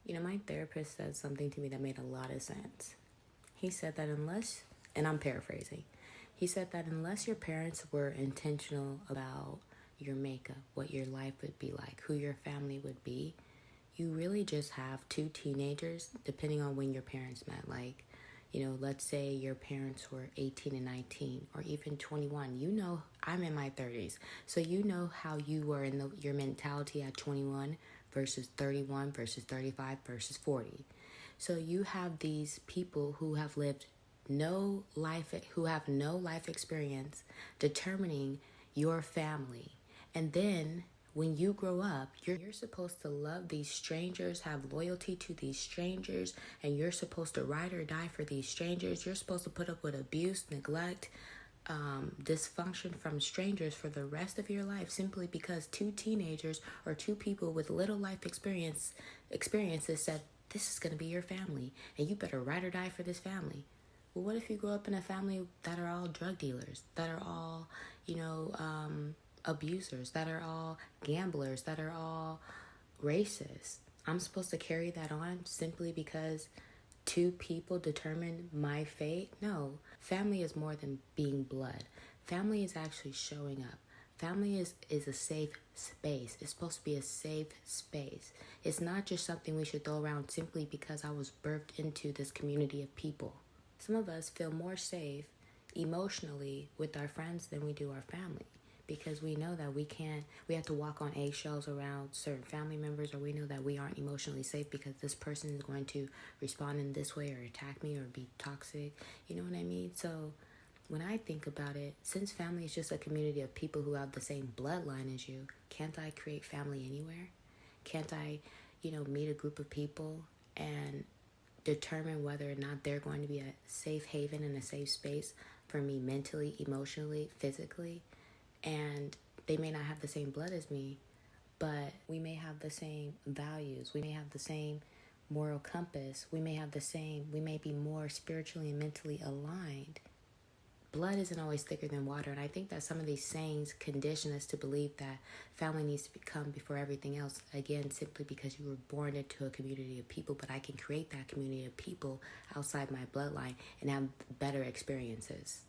My therapist said something to me that made a lot of sense. He said that and I'm paraphrasing, he said that unless your parents were intentional about your makeup, what your life would be like, who your family would be, you really just have two teenagers, depending on when your parents met. Like, let's say your parents were 18 and 19 or even 21. I'm in my 30s. So how you were in your mentality at 21 versus 31 versus 35 versus 40. So you have these people who have lived who have no life experience determining your family. And then when you grow up, you're supposed to love these strangers, have loyalty to these strangers, and you're supposed to ride or die for these strangers. You're supposed to put up with abuse, neglect, dysfunction from strangers for the rest of your life simply because two teenagers or two people with little life experiences said, this is going to be your family, and you better ride or die for this family. Well, what if you grow up in a family that are all drug dealers, that are all, abusers, that are all gamblers, that are all racist? I'm supposed to carry that on simply because two people determine my fate? No. Family is more than being blood. Family is actually showing up. Family is a safe space. It's supposed to be a safe space. It's not just something we should throw around simply because I was birthed into this community of people. Some of us feel more safe emotionally with our friends than we do our family, because we know that we have to walk on eggshells around certain family members, or we know that we aren't emotionally safe because this person is going to respond in this way or attack me or be toxic. You know what I mean? So when I think about it, since family is just a community of people who have the same bloodline as you, can't I create family anywhere? Can't I, meet a group of people and determine whether or not they're going to be a safe haven and a safe space for me mentally, emotionally, physically? And they may not have the same blood as me, but we may have the same values. We may have the same moral compass. We may be more spiritually and mentally aligned. Blood isn't always thicker than water, and I think that some of these sayings condition us to believe that family needs to come before everything else, again, simply because you were born into a community of people, but I can create that community of people outside my bloodline and have better experiences.